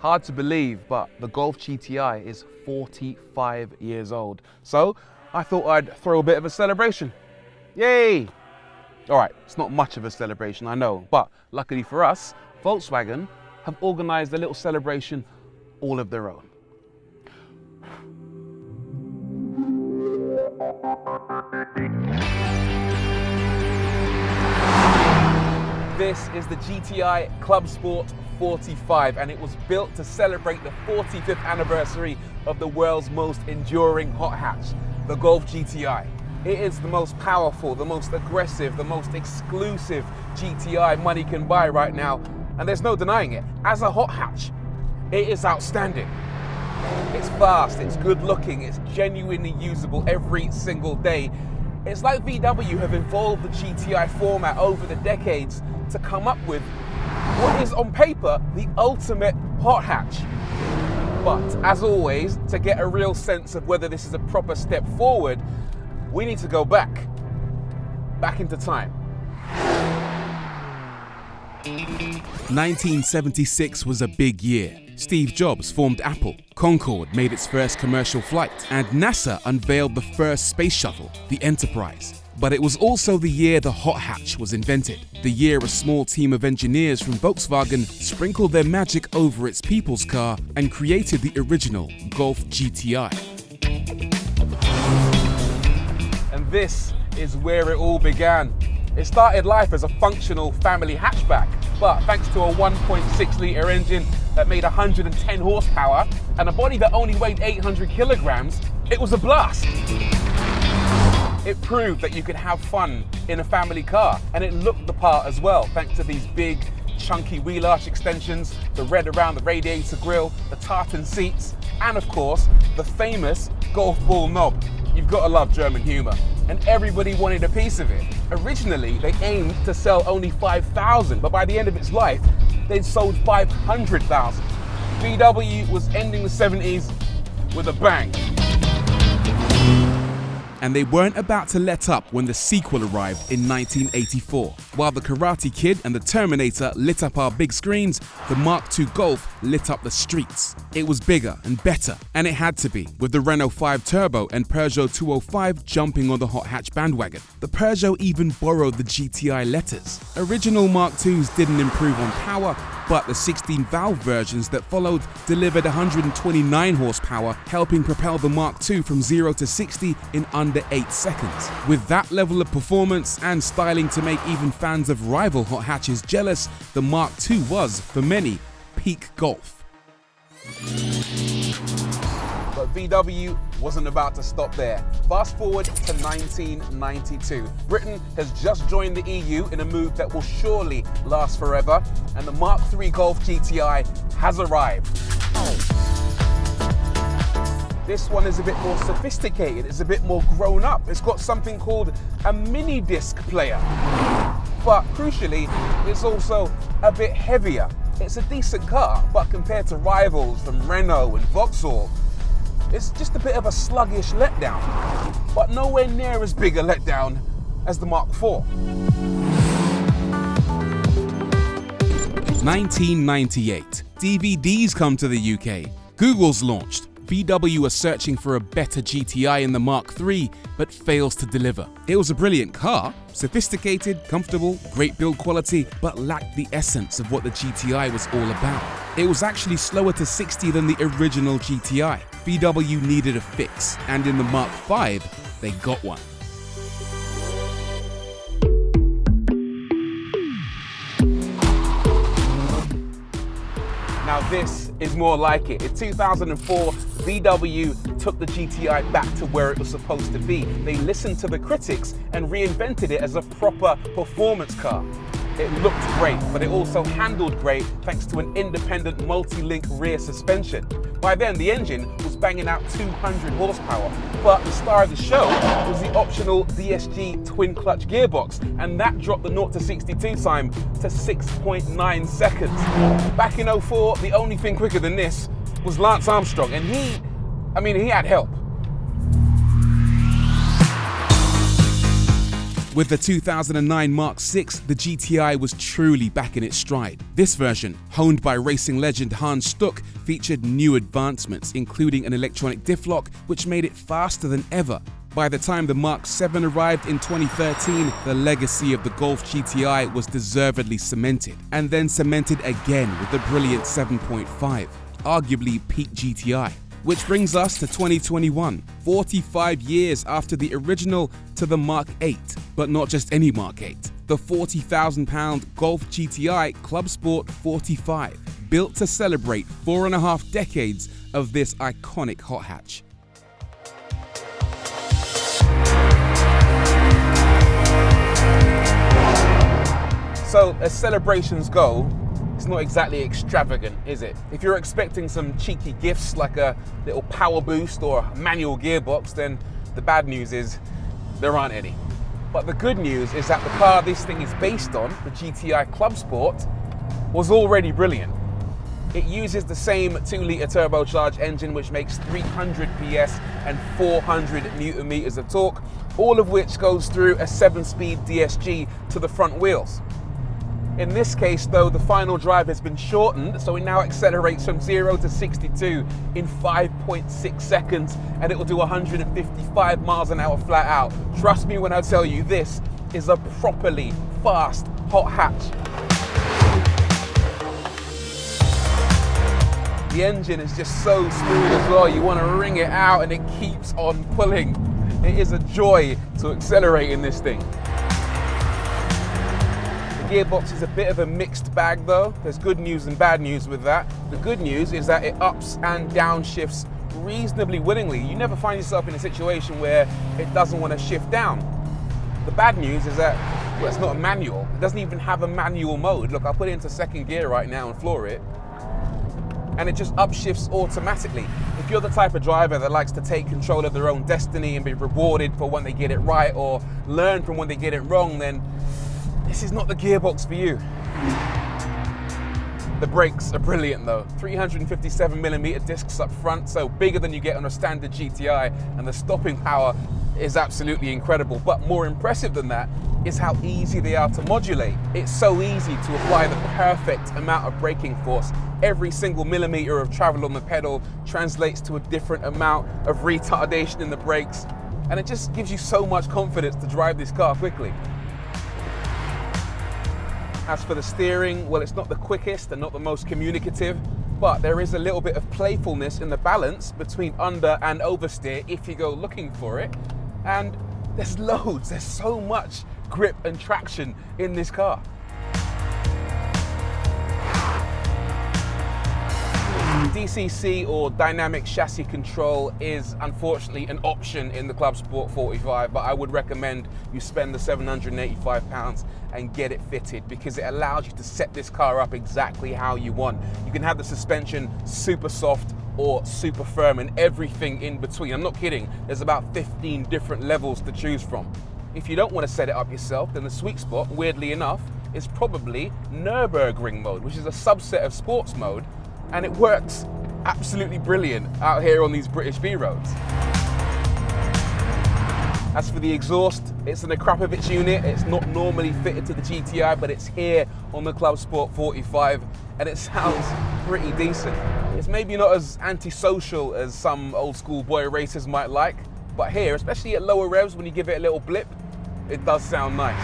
Hard to believe, but the Golf GTI is 45 years old. So I thought I'd throw a bit of a celebration. Yay! All right, it's not much of a celebration, I know, but luckily for us, Volkswagen have organized a little celebration all of their own. This is the GTI Clubsport 45, and it was built to celebrate the 45th anniversary of the world's most enduring hot hatch, the Golf GTI. It is the most powerful, the most aggressive, the most exclusive GTI money can buy right now, and there's no denying it. As a hot hatch, it is outstanding. It's fast, it's good looking, it's genuinely usable every single day. It's like VW have evolved the GTI format over the decades to come up with what is on paper the ultimate hot hatch. But as always, to get a real sense of whether this is a proper step forward, we need to go back into time. 1976 was a big year. Steve Jobs formed Apple, Concorde made its first commercial flight, and NASA unveiled the first space shuttle, the Enterprise. But it was also the year the hot hatch was invented, the year a small team of engineers from Volkswagen sprinkled their magic over its people's car and created the original Golf GTI. And this is where it all began. It started life as a functional family hatchback, but thanks to a 1.6-litre engine that made 110 horsepower and a body that only weighed 800 kilograms, it was a blast. It proved that you could have fun in a family car, and it looked the part as well, thanks to these big, chunky wheel arch extensions, the red around the radiator grille, the tartan seats, and of course, the famous golf ball knob. You've got to love German humour. And everybody wanted a piece of it. Originally, they aimed to sell only 5,000, but by the end of its life, they'd sold 500,000. VW was ending the 70s with a bang. And they weren't about to let up when the sequel arrived in 1984. While the Karate Kid and the Terminator lit up our big screens, the Mark II Golf lit up the streets. It was bigger and better, and it had to be, with the Renault 5 Turbo and Peugeot 205 jumping on the hot hatch bandwagon. The Peugeot even borrowed the GTI letters. Original Mark IIs didn't improve on power, but the 16-valve versions that followed delivered 129 horsepower, helping propel the Mark II from 0 to 60 in under 8 seconds. With that level of performance and styling to make even fans of rival hot hatches jealous, the Mark II was, for many, peak golf. But VW wasn't about to stop there. Fast forward to 1992. Britain has just joined the EU in a move that will surely last forever, and the Mark III Golf GTI has arrived. This one is a bit more sophisticated, it's a bit more grown up. It's got something called a mini disc player. But crucially, it's also a bit heavier. It's a decent car, but compared to rivals from Renault and Vauxhall, it's just a bit of a sluggish letdown, but nowhere near as big a letdown as the Mark IV. 1998. DVDs come to the UK. Google's launched. VW are searching for a better GTI in the Mark III, but fails to deliver. It was a brilliant car, sophisticated, comfortable, great build quality, but lacked the essence of what the GTI was all about. It was actually slower to 60 than the original GTI. VW needed a fix, and in the Mark V, they got one. Now this is more like it. In 2004, VW took the GTI back to where it was supposed to be. They listened to the critics and reinvented it as a proper performance car. It looked great, but it also handled great thanks to an independent multi-link rear suspension. By then, the engine was banging out 200 horsepower, but the star of the show was the optional DSG twin-clutch gearbox, and that dropped the 0 to 62 time to 6.9 seconds. Back in 04, the only thing quicker than this was Lance Armstrong, and he had help. With the 2009 Mark VI, the GTI was truly back in its stride. This version, honed by racing legend Hans Stuck, featured new advancements, including an electronic diff lock, which made it faster than ever. By the time the Mark VII arrived in 2013, the legacy of the Golf GTI was deservedly cemented, and then cemented again with the brilliant 7.5, arguably peak GTI. Which brings us to 2021, 45 years after the original to the Mark 8, but not just any Mark 8, the £40,000 Golf GTI Clubsport 45, built to celebrate 4.5 decades of this iconic hot hatch. So, as celebrations go, it's not exactly extravagant, is it? If you're expecting some cheeky gifts like a little power boost or a manual gearbox, then the bad news is there aren't any. But the good news is that the car this thing is based on, the GTI Clubsport, was already brilliant. It uses the same 2-litre turbocharged engine which makes 300 PS and 400 Newton meters of torque, all of which goes through a 7-speed DSG to the front wheels. In this case though, the final drive has been shortened, so it now accelerates from 0 to 62 in 5.6 seconds, and it will do 155 miles an hour flat out. Trust me when I tell you, this is a properly fast hot hatch. The engine is just so smooth as well, you want to wring it out and it keeps on pulling. It is a joy to accelerate in this thing. Gearbox is a bit of a mixed bag though. There's good news and bad news with that. The good news is that it ups and downshifts reasonably willingly. You never find yourself in a situation where it doesn't want to shift down. The bad news is that, well, it's not a manual. It doesn't even have a manual mode. Look, I'll put it into second gear right now and floor it, and it just upshifts automatically. If you're the type of driver that likes to take control of their own destiny and be rewarded for when they get it right or learn from when they get it wrong, then this is not the gearbox for you. The brakes are brilliant though. 357mm discs up front, so bigger than you get on a standard GTI, and the stopping power is absolutely incredible. But more impressive than that is how easy they are to modulate. It's so easy to apply the perfect amount of braking force. Every single millimeter of travel on the pedal translates to a different amount of retardation in the brakes, and it just gives you so much confidence to drive this car quickly. As for the steering, well, it's not the quickest and not the most communicative, but there is a little bit of playfulness in the balance between under and oversteer if you go looking for it. And there's so much grip and traction in this car. DCC or dynamic chassis control is unfortunately an option in the Clubsport 45, but I would recommend you spend the £785 and get it fitted, because it allows you to set this car up exactly how you want. You can have the suspension super soft or super firm and everything in between. I'm not kidding, there's about 15 different levels to choose from. If you don't want to set it up yourself, then the sweet spot, weirdly enough, is probably Nürburgring mode, which is a subset of sports mode, and it works absolutely brilliant out here on these British B roads. As for the exhaust, it's an Akrapovic unit. It's not normally fitted to the GTI, but it's here on the Clubsport 45, and it sounds pretty decent. It's maybe not as antisocial as some old school boy racers might like, but here, especially at lower revs, when you give it a little blip, it does sound nice.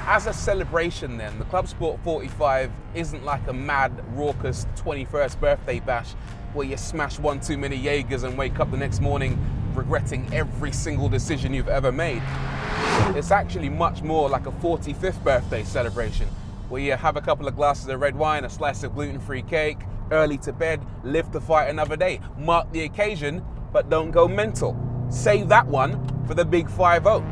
As a celebration then, the Clubsport 45 isn't like a mad, raucous 21st birthday bash where you smash one too many Jaegers and wake up the next morning regretting every single decision you've ever made. It's actually much more like a 45th birthday celebration where you have a couple of glasses of red wine, a slice of gluten-free cake, early to bed, live to fight another day. Mark the occasion, but don't go mental. Save that one for the big 5-0.